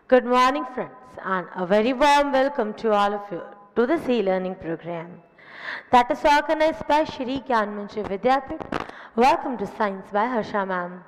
Good morning, friends, and a very warm welcome to all of you to this e-learning program that is organized by Shri Gyan Manchir Vidyapit. Welcome to Science by Harsha ma'am.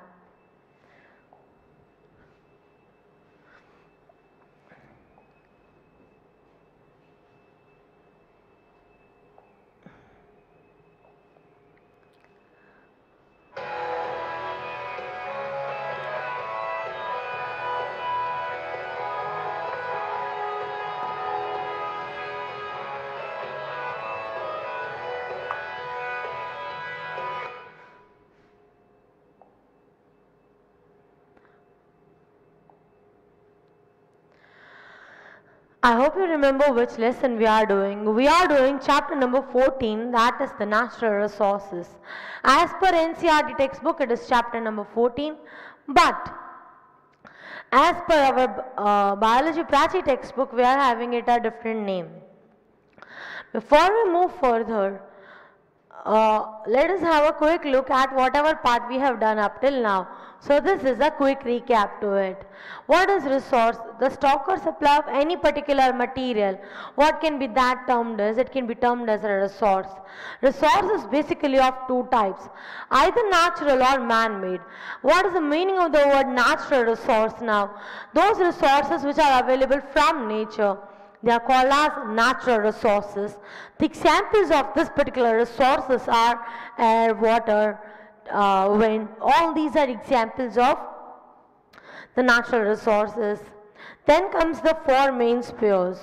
I hope you remember which lesson we are doing. We are doing chapter number 14, that is the natural resources. As per NCERT textbook, it is chapter number 14, but as per our biology Prachi textbook, we are having it a different name. Before we move further, let us have a quick look at whatever part we have done up till now. So this is a quick recap to it. What is resource? The stock or supply of any particular material. What can be that termed as? It can be termed as a resource. Resource is basically of two types, either natural or man-made. What is the meaning of the word natural resource now? Those resources which are available from nature, they are called as natural resources. The examples of this particular resources are air, water, wind. All these are examples of the natural resources. Then comes the four main spheres.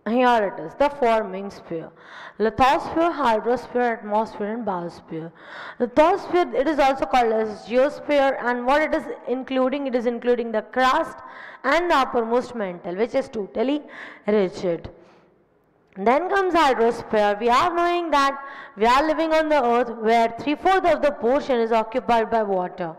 Here it is, the four main sphere: lithosphere, hydrosphere, atmosphere and biosphere. Lithosphere, it is also called as geosphere, and what it is including the crust and the uppermost mantle, which is totally rigid. Then comes hydrosphere. We are knowing that we are living on the earth where 3/4 of the portion is occupied by water.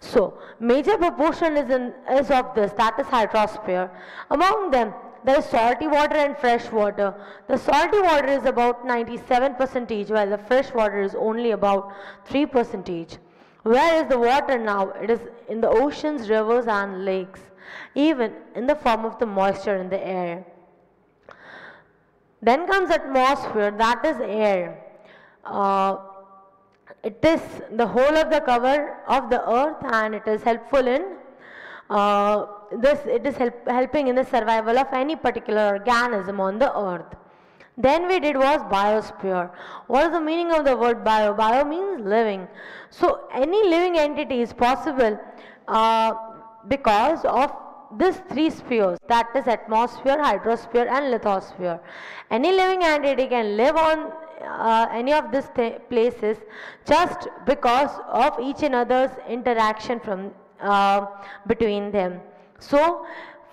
So major proportion is of this, that is hydrosphere. Among them, there is salty water and fresh water. The salty water is about 97%, while the fresh water is only about 3%. Where is the water now? It is in the oceans, rivers and lakes, even in the form of the moisture in the air. Then comes atmosphere, that is air. It is the whole of the cover of the earth, and it is helpful in it is helping in the survival of any particular organism on the earth. Then we did was biosphere. What is the meaning of the word bio? Bio means living. So any living entity is possible because of these three spheres, that is atmosphere, hydrosphere and lithosphere. Any living entity can live on any of these places just because of each another's interaction from between them. So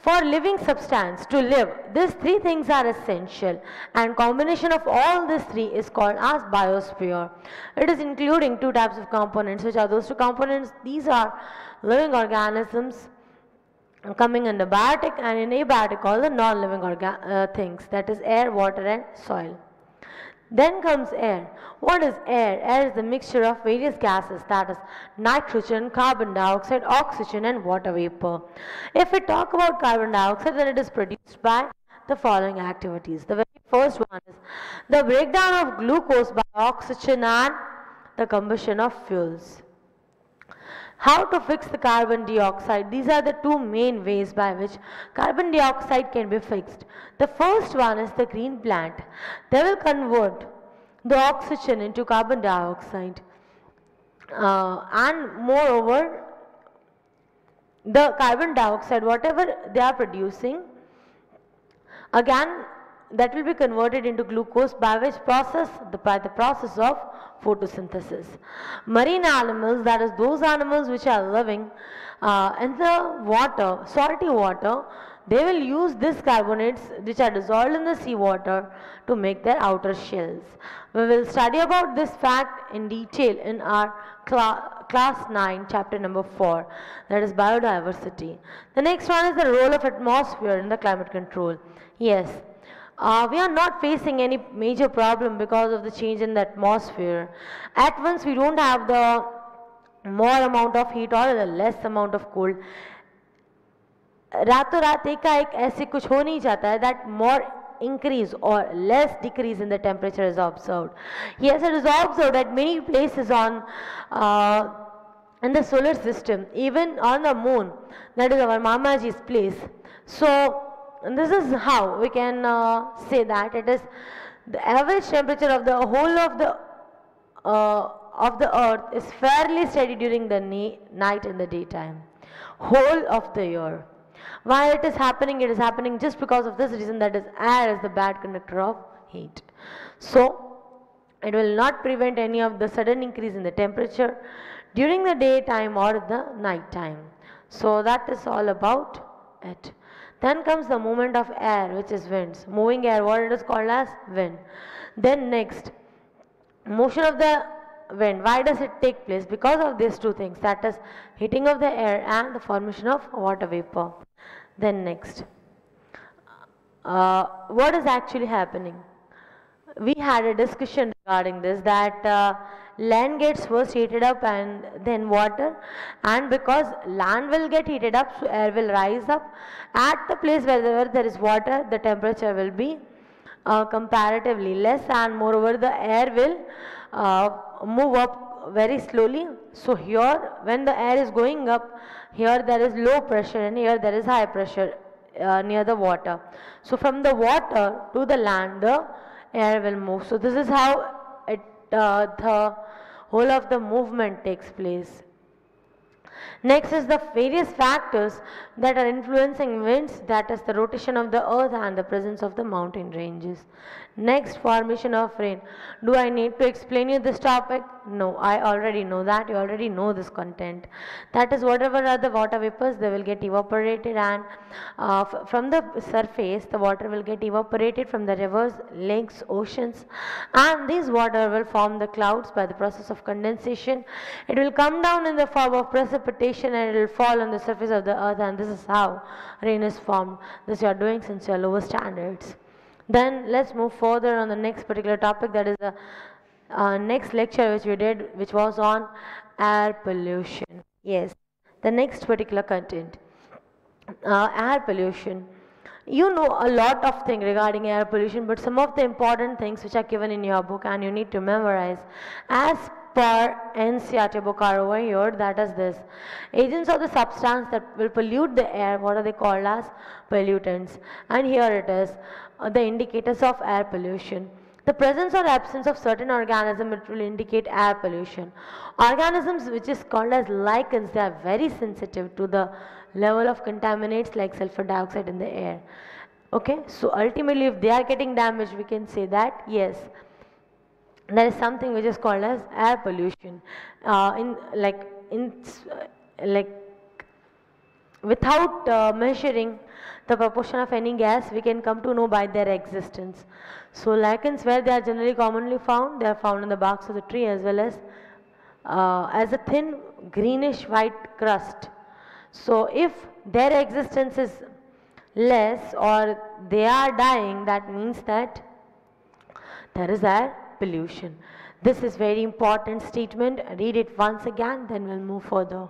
for living substance to live, these three things are essential, and combination of all these three is called as biosphere. It is including two types of components. Which are those two components? These are living organisms coming under biotic, and in abiotic all the non-living things, that is air, water and soil. Then comes air. What is air? Air is the mixture of various gases, that is nitrogen, carbon dioxide, oxygen and water vapor. If we talk about carbon dioxide, then it is produced by the following activities. The very first one is the breakdown of glucose by oxygen and the combustion of fuels. How to fix the carbon dioxide? These are the two main ways by which carbon dioxide can be fixed. The first one is the green plant. They will convert the oxygen into carbon dioxide, and moreover the carbon dioxide, whatever they are producing, again that will be converted into glucose by which process? By the process of photosynthesis. Marine animals, that is those animals which are living in the water, salty water, they will use these carbonates which are dissolved in the seawater to make their outer shells. We will study about this fact in detail in our class 9, chapter number 4, that is biodiversity. The next one is the role of atmosphere in the climate control. Yes, we are not facing any major problem because of the change in the atmosphere. At once we don't have the more amount of heat or the less amount of cold. रातों रात एकाएक ऐसे कुछ हो नहीं जाता है that more increase or less decrease in the temperature is observed. Yes, it is observed at many places on in the solar system, even on the moon, that is our Mamaji's place. So this is how we can say that it is the average temperature of the whole of the earth is fairly steady during the night and the daytime, whole of the year. Why it is happening? It is happening just because of this reason, that is air is the bad conductor of heat. So it will not prevent any of the sudden increase in the temperature during the daytime or the night time. So that is all about it. Then comes the movement of air, which is winds. Moving air, what it is called as wind. Then next, motion of the wind. Why does it take place? Because of these two things, that is heating of the air and the formation of water vapor. Then next, what is actually happening? We had a discussion regarding this, that land gets first heated up and then water, and because land will get heated up, so air will rise up. At the place where there is water, the temperature will be comparatively less, and moreover the air will move up very slowly. So here when the air is going up, here there is low pressure and here there is high pressure near the water. So from the water to the land, the air will move. So this is how it the whole of the movement takes place. Next is the various factors that are influencing winds, that is the rotation of the earth and the presence of the mountain ranges. Next, formation of rain. Do I need to explain you this topic? No, I already know that. You already know this content. That is, whatever are the water vapors, they will get evaporated, and from the surface the water will get evaporated from the rivers, lakes, oceans, and these water will form the clouds by the process of condensation. It will come down in the form of precipitation and it will fall on the surface of the earth, and this is how rain is formed. This you are doing since you are lower standards. Then let's move further on the next particular topic, that is the next lecture which we did, which was on air pollution. Yes, the next particular content, air pollution. You know a lot of things regarding air pollution, but some of the important things which are given in your book and you need to memorize. As per NCERT book are over here, that is this: agents of the substance that will pollute the air, what are they called as? Pollutants. And here it is, the indicators of air pollution. The presence or absence of certain organisms, it will indicate air pollution. Organisms which is called as lichens, they are very sensitive to the level of contaminants like sulfur dioxide in the air. Okay, so ultimately if they are getting damaged, we can say that yes, there is something which is called as air pollution. Without measuring the proportion of any gas, we can come to know by their existence. So lichens, where they are generally commonly found, they are found in the barks of the tree as well as a thin greenish white crust. So if their existence is less or they are dying, that means that there is air pollution. This is very important statement. Read it once again, then we'll move further.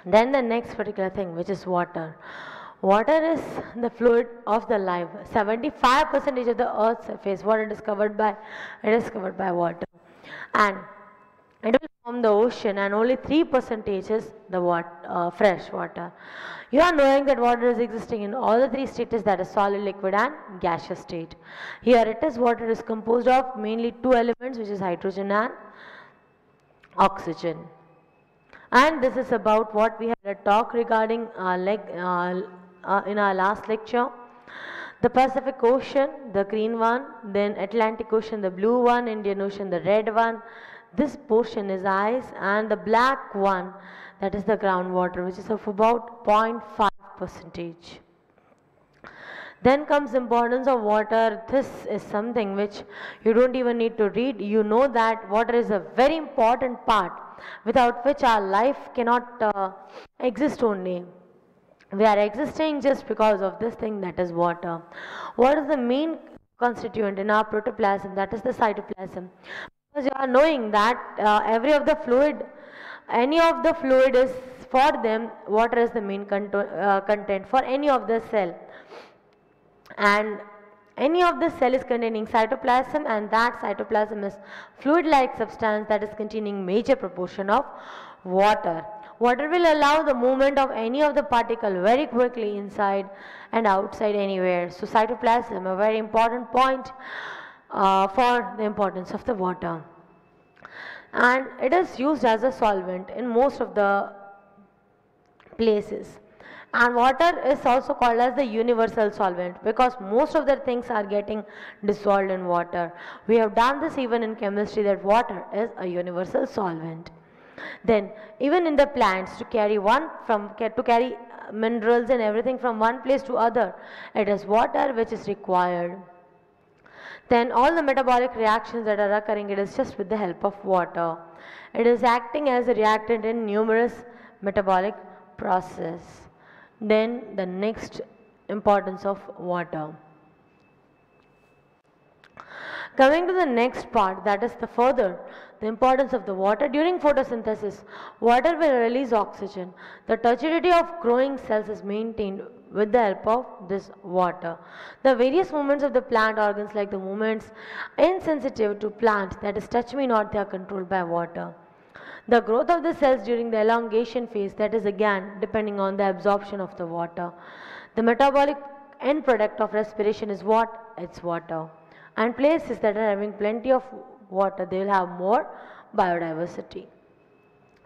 Then the next particular thing, which is water. Water is the fluid of the life. 75% of the earth's surface, what it is covered by? It is covered by water. And it will form the ocean, and only 3% is the fresh water. You are knowing that water is existing in all the three states, that is solid, liquid and gaseous state. Here it is, water is composed of mainly two elements, which is hydrogen and oxygen. And this is about what we had a talk regarding in our last lecture. The Pacific Ocean, the green one, then Atlantic Ocean, the blue one, Indian Ocean, the red one. This portion is ice, and the black one, that is the groundwater, which is of about 0.5 percentage. Then comes importance of water. This is something which you don't even need to read. You know that water is a very important part without which our life cannot exist only. We are existing just because of this thing, that is water. What is the main constituent in our protoplasm? That is the cytoplasm. Because you are knowing that any of the fluid is for them, water is the main content for any of the cell. And any of the cell is containing cytoplasm, and that cytoplasm is fluid-like substance that is containing major proportion of water. Water will allow the movement of any of the particle very quickly inside and outside anywhere. So cytoplasm, a very important point for the importance of the water. And it is used as a solvent in most of the places. And water is also called as the universal solvent because most of the things are getting dissolved in water. We have done this even in chemistry, that water is a universal solvent. Then even in the plants, to carry minerals and everything from one place to other, it is water which is required. Then all the metabolic reactions that are occurring, it is just with the help of water. It is acting as a reactant in numerous metabolic process. Then the next importance of water. Coming to the next part, that is the importance of the water. During photosynthesis, water will release oxygen. The turgidity of growing cells is maintained with the help of this water. The various movements of the plant organs, like the movements insensitive to plant, that is touch me not, they are controlled by water. The growth of the cells during the elongation phase, that is again depending on the absorption of the water. The metabolic end product of respiration is what? It's water. And places that are having plenty of water, they will have more biodiversity.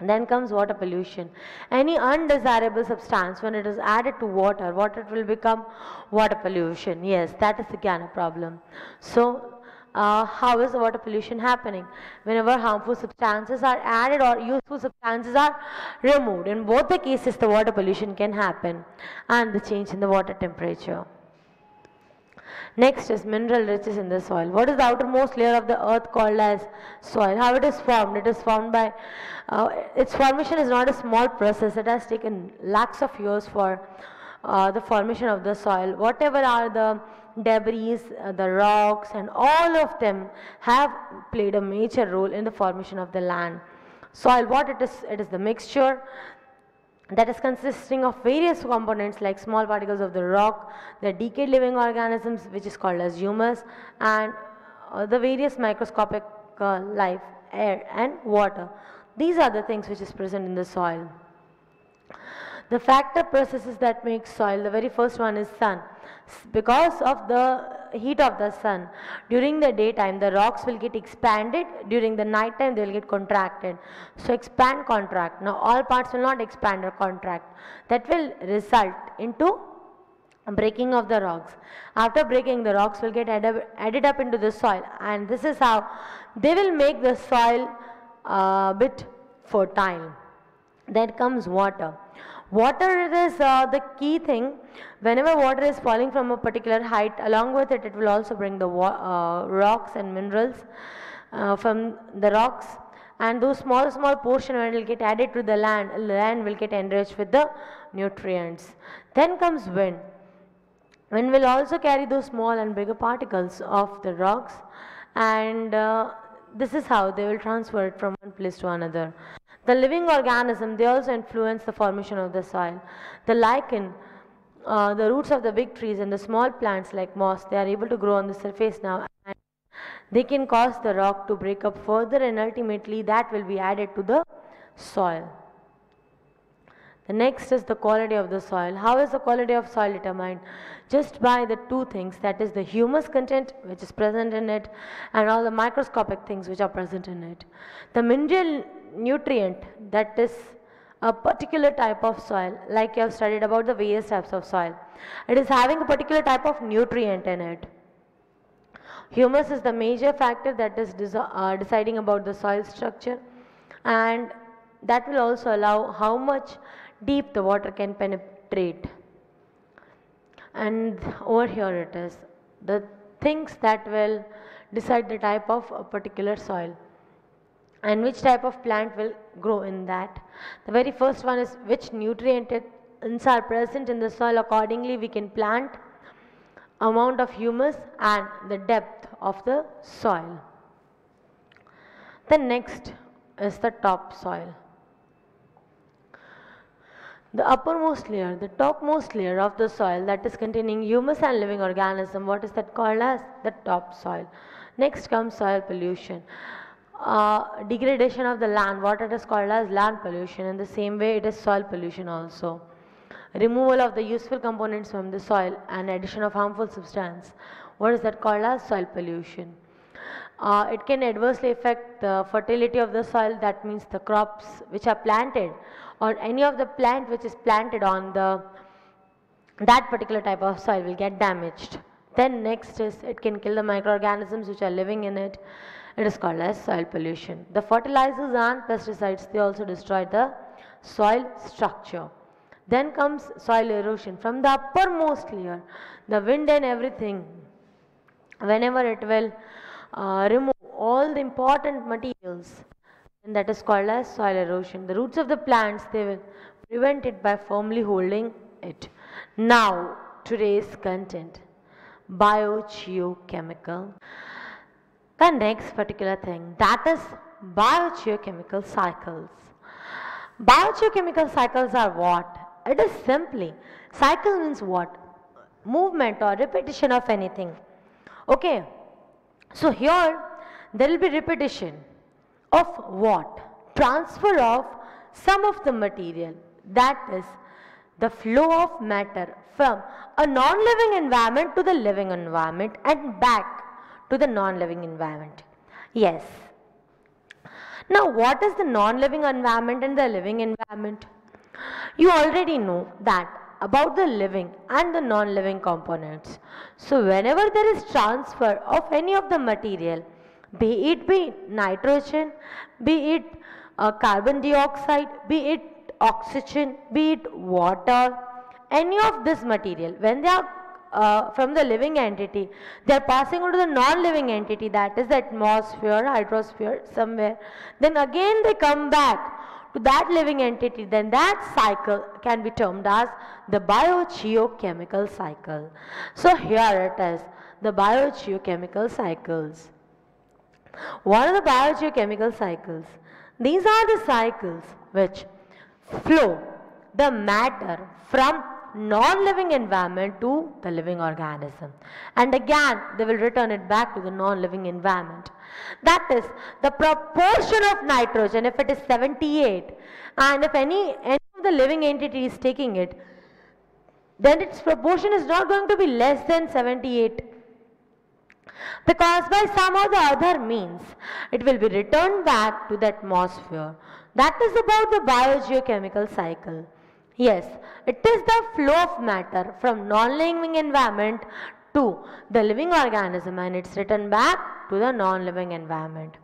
Then comes water pollution. Any undesirable substance, when it is added to water, what it will become? Water pollution. Yes, that is again a problem. So how is the water pollution happening? Whenever harmful substances are added or useful substances are removed, in both the cases the water pollution can happen, and the change in the water temperature. Next is mineral riches in the soil. What is the outermost layer of the earth called as soil? How it is formed? It is formed by, its formation is not a small process. It has taken lakhs of years for the formation of the soil. Whatever are the debris, the rocks, and all of them have played a major role in the formation of the land. Soil, what it is? It is the mixture that is consisting of various components like small particles of the rock, the decayed living organisms which is called as humus, and the various microscopic life, air and water. These are the things which is present in the soil. The factor processes that make soil, the very first one is sun. Because of the heat of the sun, during the daytime the rocks will get expanded, during the night time they will get contracted. So expand, contract. Now all parts will not expand or contract. That will result into breaking of the rocks. After breaking, the rocks will get added up into the soil, and this is how they will make the soil bit fertile. Then comes water. Water is the key thing. Whenever water is falling from a particular height, along with it, it will also bring the rocks and minerals from the rocks, and those small portion, when it will get added to the land will get enriched with the nutrients. Then comes wind. Wind will also carry those small and bigger particles of the rocks, and this is how they will transfer it from one place to another. The living organism, they also influence the formation of the soil. The lichen, the roots of the big trees, and the small plants like moss, they are able to grow on the surface now, and they can cause the rock to break up further, and ultimately that will be added to the soil. The next is the quality of the soil. How is the quality of soil determined? Just by the two things, that is the humus content which is present in it, and all the microscopic things which are present in it. The mineral nutrient that is a particular type of soil, like you have studied about the various types of soil. It is having a particular type of nutrient in it. Humus is the major factor that is deciding about the soil structure, and that will also allow how much deep the water can penetrate. And over here it is the things that will decide the type of a particular soil and which type of plant will grow in that. The very first one is which nutrients are present in the soil, accordingly we can plant, amount of humus and the depth of the soil. The next is the topsoil. The uppermost layer, the topmost layer of the soil that is containing humus and living organism, what is that called as? The topsoil. Next comes soil pollution. Degradation of the land, what it is called as land pollution. In the same way it is soil pollution also. Removal of the useful components from the soil and addition of harmful substance, what is that called as? Soil pollution. It can adversely affect the fertility of the soil, that means the crops which are planted or any of the plant which is planted on that particular type of soil will get damaged. Then next is it can kill the microorganisms which are living in it. It is called as soil pollution. The fertilizers and pesticides, they also destroy the soil structure. Then comes soil erosion. From the uppermost layer, the wind and everything, whenever it will remove all the important materials, and that is called as soil erosion. The roots of the plants, they will prevent it by firmly holding it. Now today's content, biogeochemical. The next particular thing, that is biogeochemical cycles. Biogeochemical cycles are what? It is simply, cycle means what? Movement or repetition of anything. Okay, so here there will be repetition of what? Transfer of some of the material, that is the flow of matter from a non-living environment to the living environment and back to the non-living environment. Yes. Now what is the non-living environment and the living environment? You already know that about the living and the non-living components. So whenever there is transfer of any of the material, be it nitrogen, be it carbon dioxide, be it oxygen, be it water, any of this material, when they are from the living entity, they are passing on to the non-living entity, that is the atmosphere, hydrosphere, somewhere. Then again they come back to that living entity, then that cycle can be termed as the biogeochemical cycle. So here it is, the biogeochemical cycles. What are the biogeochemical cycles? These are the cycles which flow the matter from non-living environment to the living organism, and again they will return it back to the non-living environment. That is the proportion of nitrogen, if it is 78 and if any of the living entity is taking it, then its proportion is not going to be less than 78, because by some or the other means it will be returned back to the atmosphere. That is about the biogeochemical cycle. Yes, it is the flow of matter from non-living environment to the living organism and it's returned back to the non-living environment.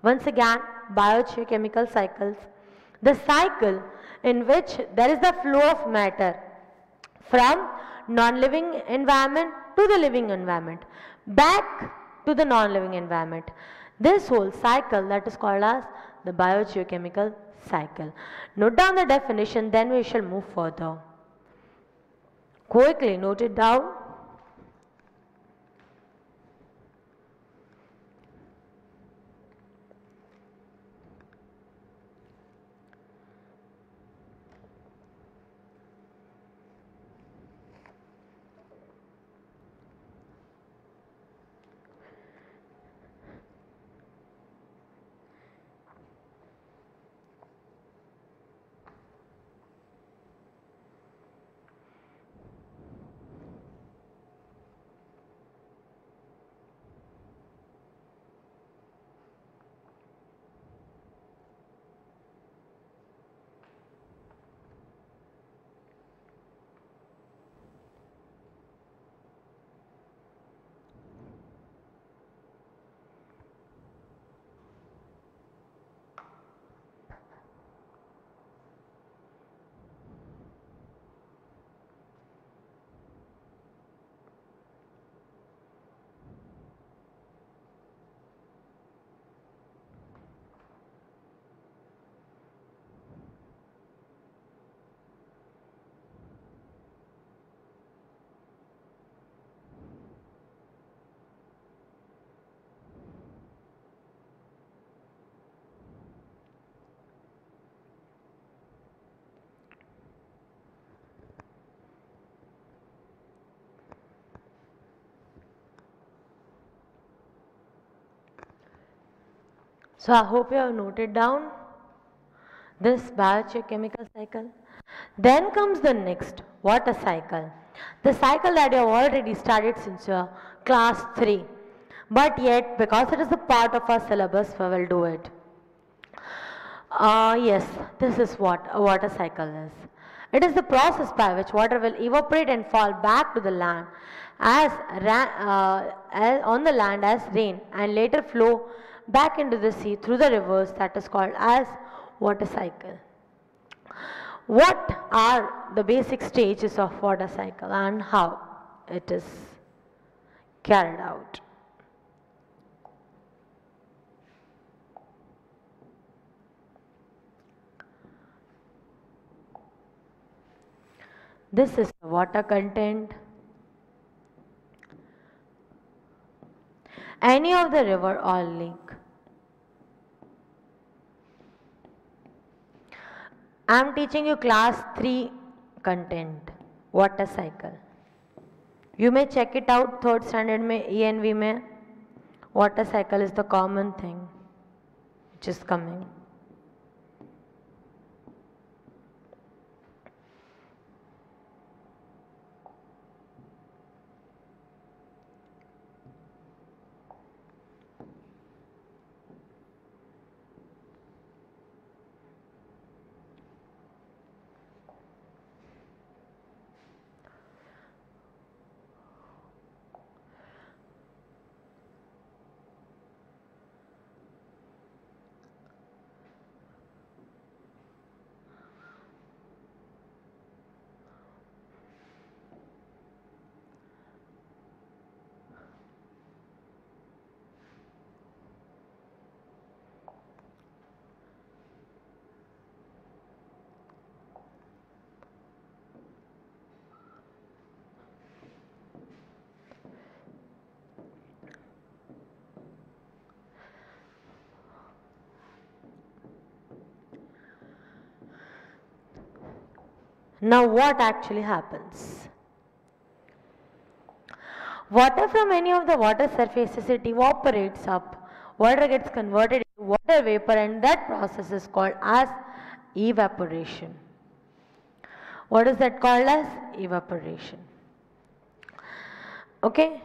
Once again, biogeochemical cycles, the cycle in which there is the flow of matter from non-living environment to the living environment, back to the non-living environment. This whole cycle, that is called as the biogeochemical cycle. Note down the definition, then we shall move further. Quickly note it down. So I hope you have noted down this biochemical cycle. Then comes the next water cycle. The cycle that you have already studied since your class 3. But yet, because it is a part of our syllabus, we will do it. Yes, this is what a water cycle is. It is the process by which water will evaporate and fall back to the land as on the land as rain and later flow back into the sea through the rivers, that is called as water cycle. What are the basic stages of water cycle and how it is carried out? This is the water content. Any of the river or lake. I am teaching you class 3 content, water cycle. You may check it out, 3rd standard mein, ENV mein. Water cycle is the common thing which is coming. Now what actually happens? Water from any of the water surfaces, it evaporates up. Water gets converted into water vapor and that process is called as evaporation. What is that called as? Evaporation. Okay?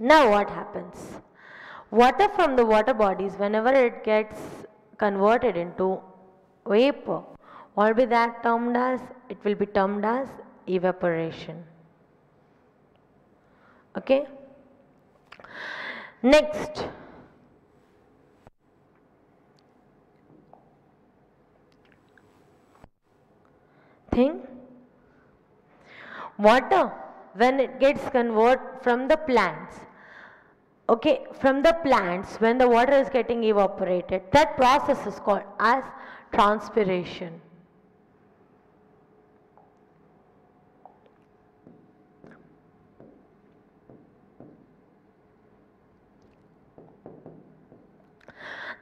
Now what happens? Water from the water bodies, whenever it gets converted into vapor, what will be that termed as? It will be termed as evaporation. Okay? Next. Thing. Water, when it gets converted from the plants, okay, from the plants, when the water is getting evaporated, that process is called as transpiration.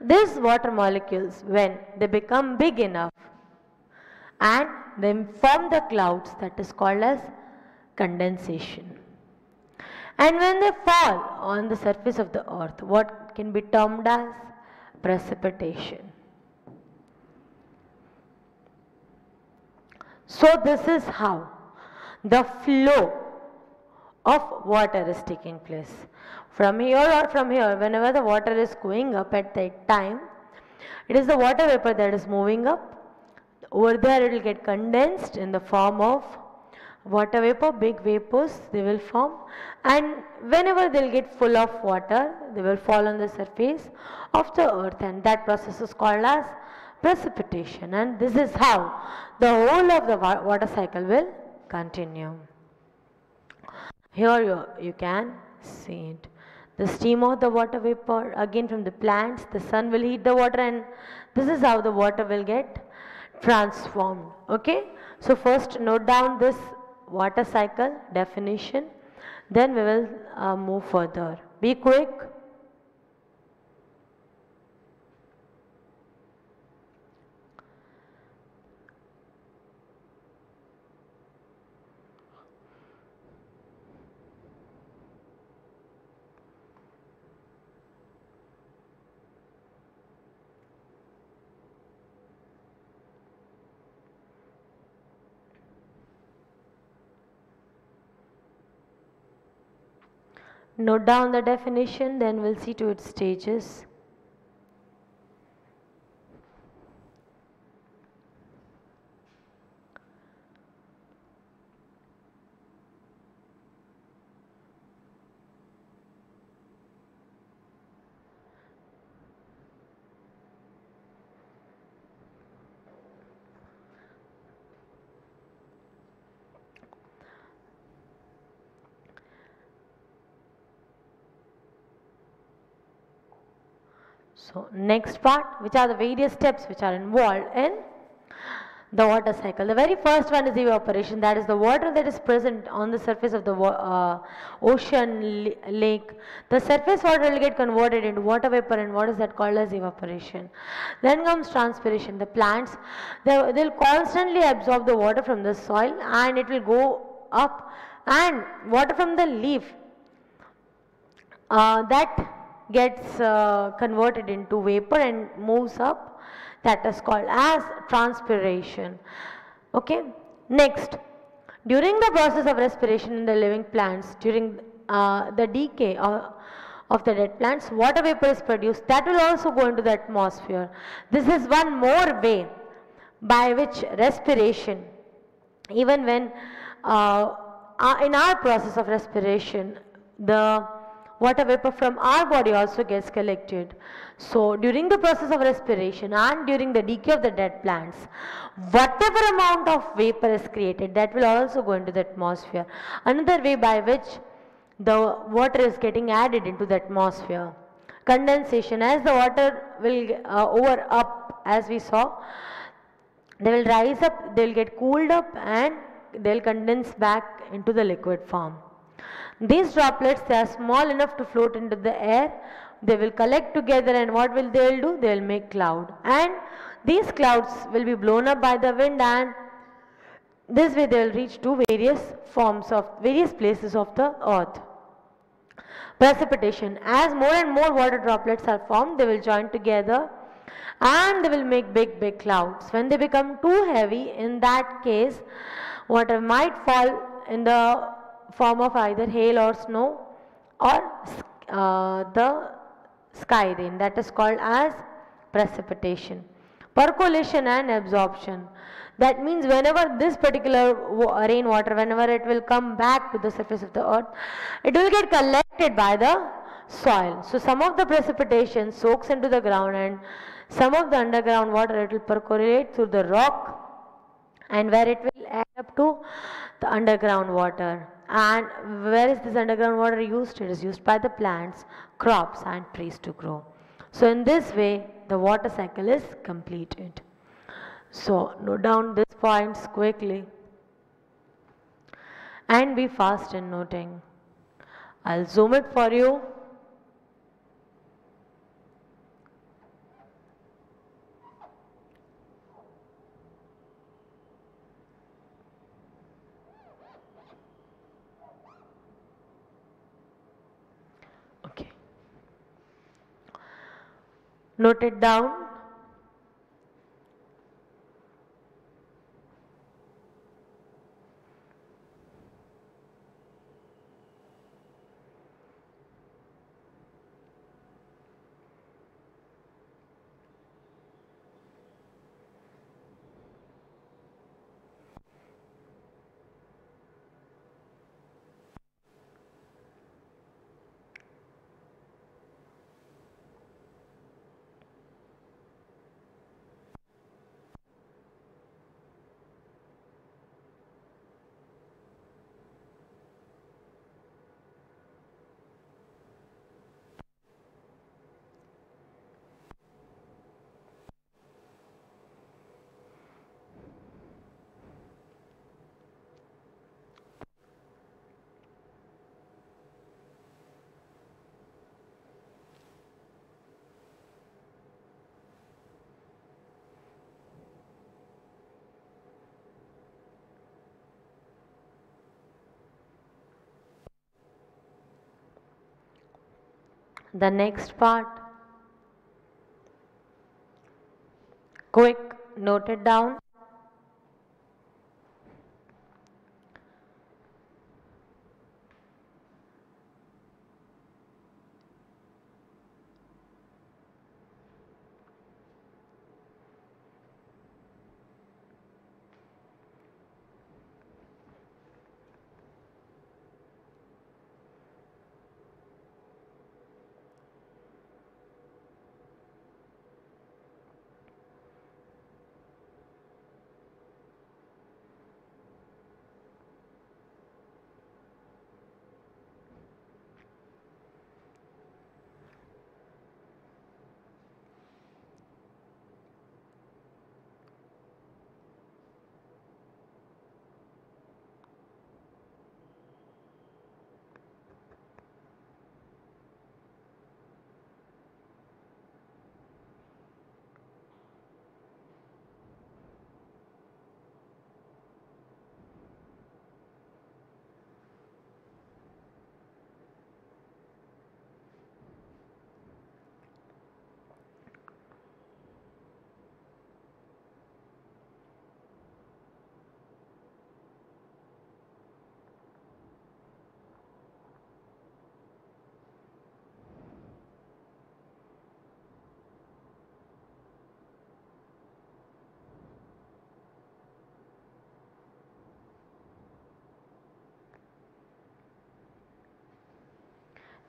These water molecules, when they become big enough and they form the clouds, that is called as condensation. And when they fall on the surface of the earth, what can be termed as precipitation. So this is how the flow of water is taking place. From here or from here, whenever the water is going up at that time, it is the water vapor that is moving up. Over there it will get condensed in the form of water vapor, big vapors they will form, and whenever they will get full of water, they will fall on the surface of the earth, and that process is called as precipitation. And this is how the whole of the water cycle will continue. Here you can see it. The steam of the water vapor, again from the plants, the sun will heat the water, and this is how the water will get transformed. Okay, so first note down this water cycle definition. Then we will move further. Be quick. Note down the definition, then we'll see to its stages. So next part, which are the various steps which are involved in the water cycle. The very first one is evaporation, that is the water that is present on the surface of the ocean, lake. The surface water will get converted into water vapor, and what is that called as evaporation. Then comes transpiration. The plants, they'll constantly absorb the water from the soil and it will go up, and water from the leaf that gets converted into vapor and moves up, that is called as transpiration. Okay. Next, during the process of respiration in the living plants, during the decay of the dead plants, water vapor is produced that will also go into the atmosphere. This is one more way by which respiration, even when in our process of respiration, the water vapor from our body also gets collected. So during the process of respiration and during the decay of the dead plants, whatever amount of vapor is created, that will also go into the atmosphere. Another way by which the water is getting added into the atmosphere. Condensation, as the water will over up, as we saw, they will rise up, they will get cooled up, and they will condense back into the liquid form. These droplets, they are small enough to float into the air. They will collect together, and what will they will do? They will make cloud, and these clouds will be blown up by the wind, and this way they will reach to various places of the earth. Precipitation, as more and more water droplets are formed, they will join together and they will make big clouds. When they become too heavy, in that case water might fall in the form of either hail or snow, or the sky rain, that is called as precipitation. Percolation and absorption, that means whenever this particular rainwater, whenever it will come back to the surface of the earth, it will get collected by the soil. So some of the precipitation soaks into the ground, and some of the underground water, it will percolate through the rock, and where it will add up to the underground water. And where is this underground water used? It is used by the plants, crops and trees to grow. So in this way the water cycle is completed. So note down these points quickly and be fast in noting. I'll zoom it for you. Okay. Note it down. The next part, quick, note it down.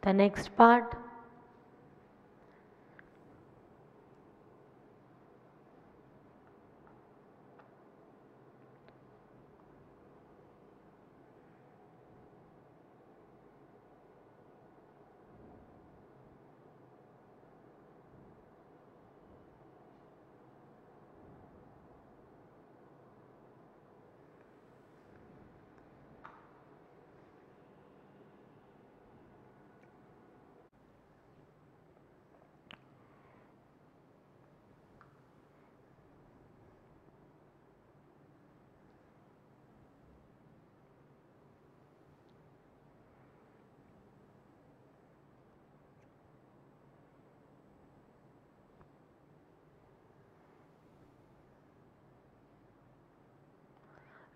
The next part,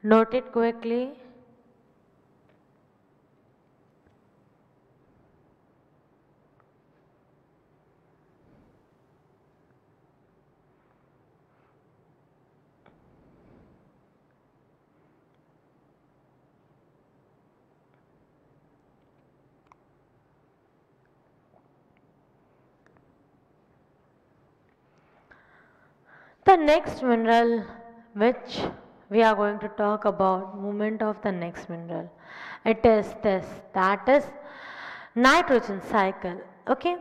note it quickly. The next mineral which we are going to talk about, movement of the next mineral, it is this, that is nitrogen cycle. Okay,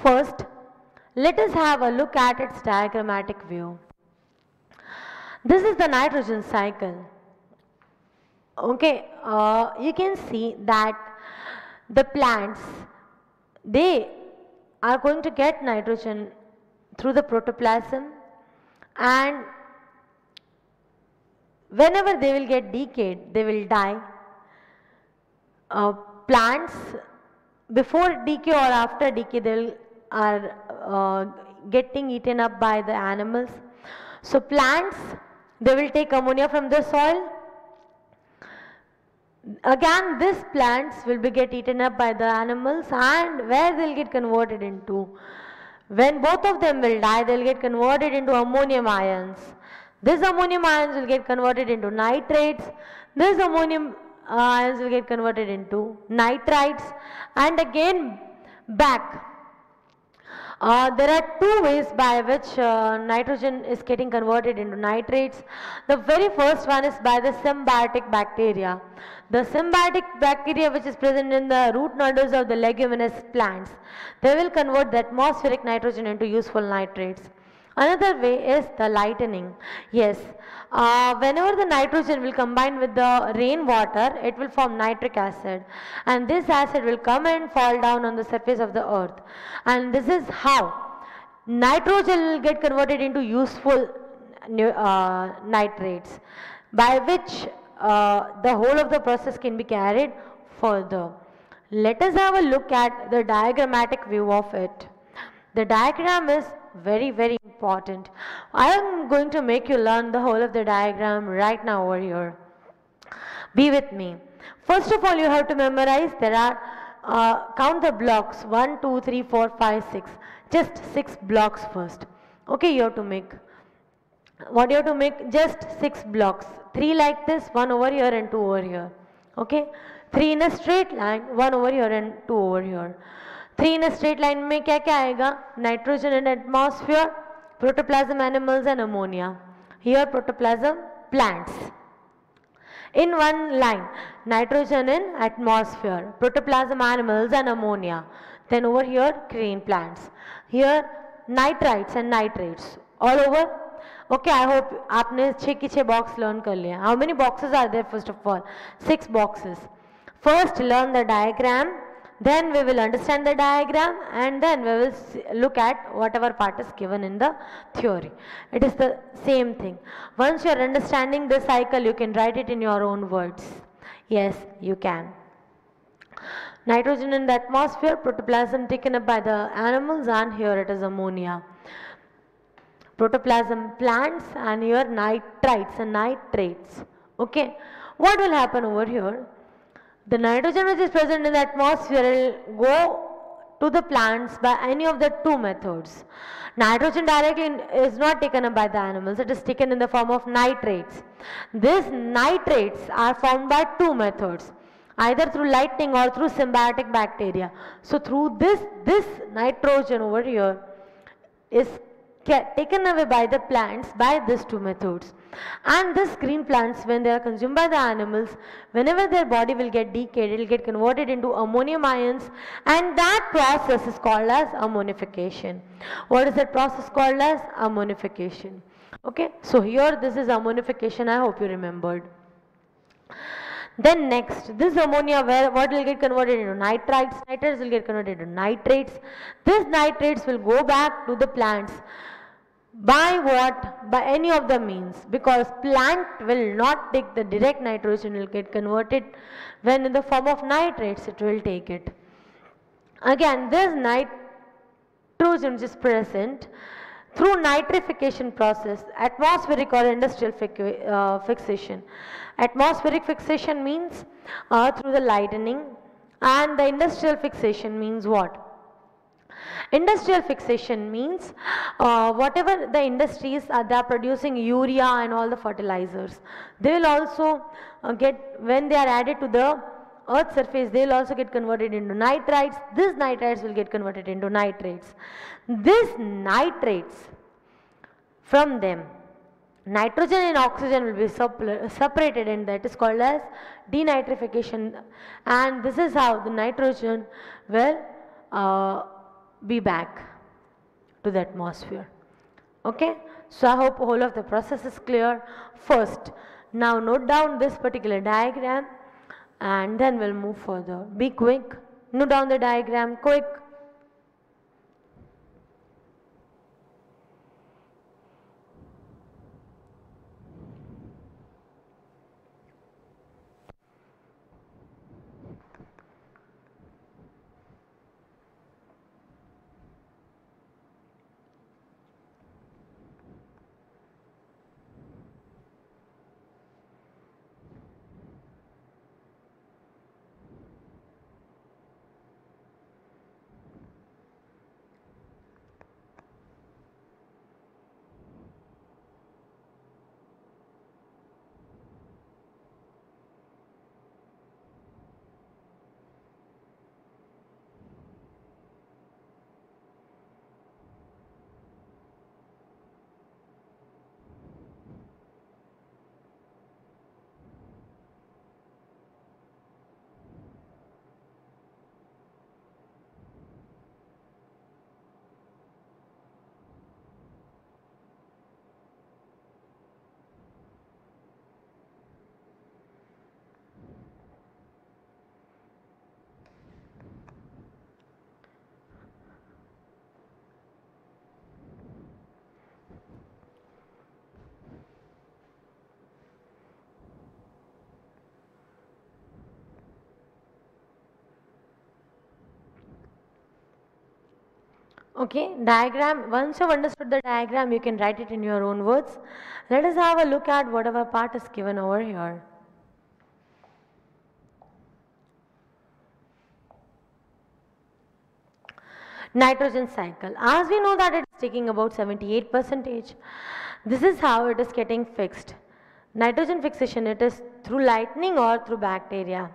first let us have a look at its diagrammatic view. This is the nitrogen cycle. Okay, you can see that the plants, they are going to get nitrogen through the protoplasm, and whenever they will get decayed, they will die. Plants, before decay or after decay, they are getting eaten up by the animals. So plants, they will take ammonia from the soil. Again, these plants will be get eaten up by the animals, and where they'll get converted into, when both of them will die, they'll get converted into ammonium ions. These ammonium ions will get converted into nitrates. These ammonium ions will get converted into nitrites, and again back. There are two ways by which nitrogen is getting converted into nitrates. The very first one is by the symbiotic bacteria. The symbiotic bacteria which is present in the root nodules of the leguminous plants, they will convert the atmospheric nitrogen into useful nitrates. Another way is the lightning. Yes, whenever the nitrogen will combine with the rainwater, it will form nitric acid, and this acid will come and fall down on the surface of the earth, and this is how nitrogen will get converted into useful nitrates, by which the whole of the process can be carried further. Let us have a look at the diagrammatic view of it. The diagram is very, very important. I am going to make you learn the whole of the diagram right now over here. Be with me. First of all, you have to memorize. There are, count the blocks 1, 2, 3, 4, 5, 6. Just 6 blocks first. Okay, you have to make. What you have to make? Just 6 blocks. 3 like this, 1 over here and 2 over here. Okay, 3 in a straight line, 1 over here and 2 over here. 3 in a straight line में क्या क्या आएगा? Nitrogen and atmosphere, protoplasm animals and ammonia. Here protoplasm plants. In one line, nitrogen in atmosphere, protoplasm animals and ammonia. Then over here, green plants. Here, nitrites and nitrates. All over. Okay, I hope आपने 6 की 6 box learn कर लिया. How many boxes are there first of all? 6 boxes. First learn the diagram, then we will understand the diagram, and then we will look at whatever part is given in the theory. It is the same thing. Once you are understanding the cycle, you can write it in your own words. Yes, you can. Nitrogen in the atmosphere, protoplasm taken up by the animals, and here it is ammonia. Protoplasm plants, and here nitrites and nitrates. Okay, what will happen over here? The nitrogen which is present in the atmosphere will go to the plants by any of the 2 methods. Nitrogen directly is not taken up by the animals, it is taken in the form of nitrates. These nitrates are formed by 2 methods, either through lightning or through symbiotic bacteria. So through this nitrogen over here is taken away by the plants by these 2 methods. And these green plants, when they are consumed by the animals, whenever their body will get decayed, it will get converted into ammonium ions, and that process is called as ammonification. What is that process called as? Ammonification. Okay, so here this is ammonification, I hope you remembered. Then next, this ammonia, what will get converted into nitrites? Nitrites will get converted into nitrates. These nitrates will go back to the plants. By what? By any of the means, because plant will not take the direct nitrogen, will get converted when in the form of nitrates it will take it. Again, this nitrogen which is present through nitrification process, atmospheric or industrial fixation. Atmospheric fixation means through the lightning, and the industrial fixation means what? Industrial fixation means whatever the industries they are producing urea and all the fertilizers, they will also get, when they are added to the earth surface, they will also get converted into nitrites. These nitrites will get converted into nitrates. These nitrates, from them nitrogen and oxygen will be separated, and that is called as denitrification, and this is how the nitrogen will be back to the atmosphere. Okay, so I hope whole of the process is clear. First, now note down this particular diagram, and then we'll move further. Be quick, note down the diagram quick. Okay, diagram. Once you've understood the diagram, you can write it in your own words. Let us have a look at whatever part is given over here. Nitrogen cycle. As we know that it is taking about 78%, this is how it is getting fixed. Nitrogen fixation, it is through lightning or through bacteria.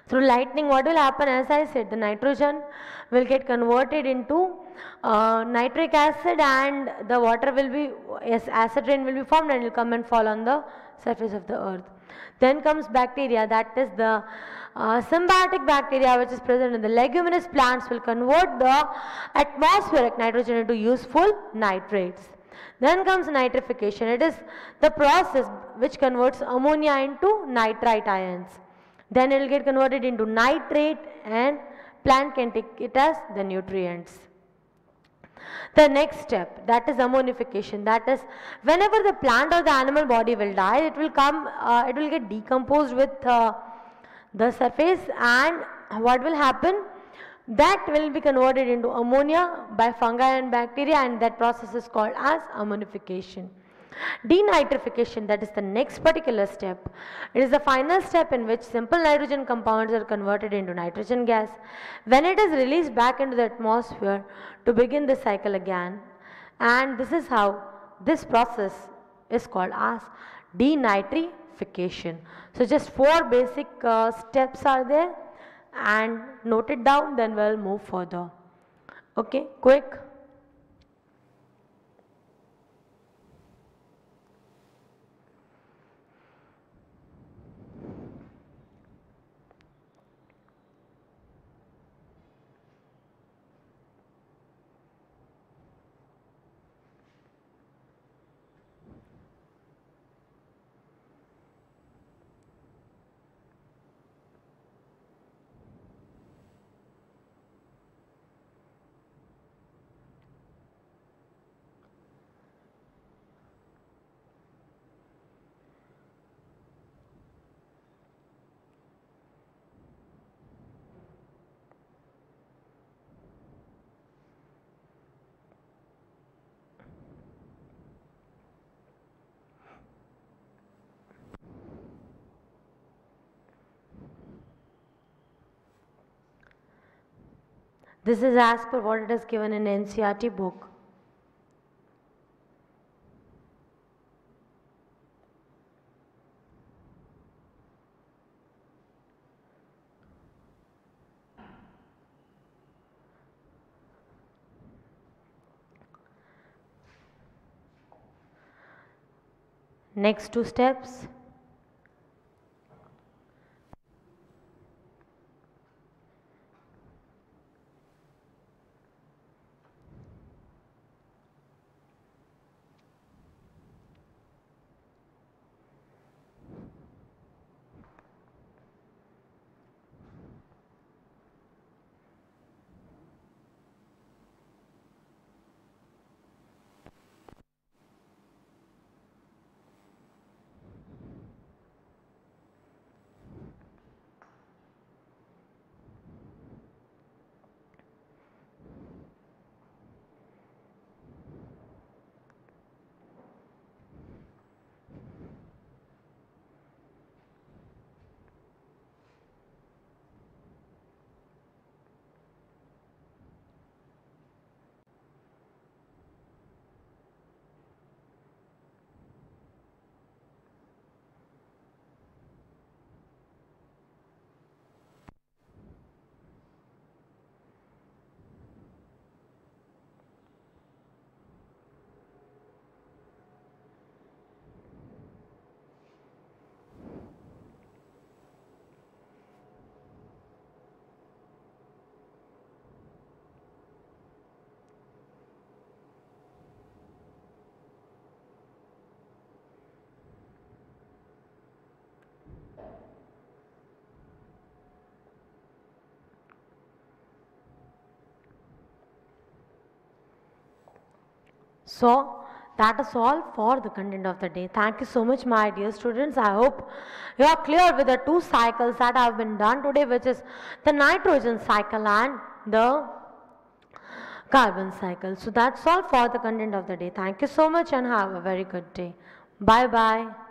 Through lightning, what will happen? As I said, the nitrogen will get converted into nitric acid, and the water will be, yes, acid rain will be formed and will come and fall on the surface of the earth. Then comes bacteria, that is the symbiotic bacteria which is present in the leguminous plants will convert the atmospheric nitrogen into useful nitrates. Then comes nitrification. It is the process which converts ammonia into nitrite ions. Then it will get converted into nitrate and plant can take it as the nutrients. The next step, that is ammonification, that is whenever the plant or the animal body will die, it will come, it will get decomposed with the surface, and what will happen? That will be converted into ammonia by fungi and bacteria, and that process is called as ammonification. Denitrification, that is the next particular step. It is the final step in which simple nitrogen compounds are converted into nitrogen gas when it is released back into the atmosphere to begin the cycle again, and this is how this process is called as denitrification. So just 4 basic steps are there, and note it down, then we'll move further. Okay, quick. This is as per what it is given in NCERT book. Next 2 steps. So that is all for the content of the day. Thank you so much, my dear students. I hope you are clear with the 2 cycles that have been done today, which is the nitrogen cycle and the carbon cycle. So that's all for the content of the day. Thank you so much and have a very good day. Bye bye.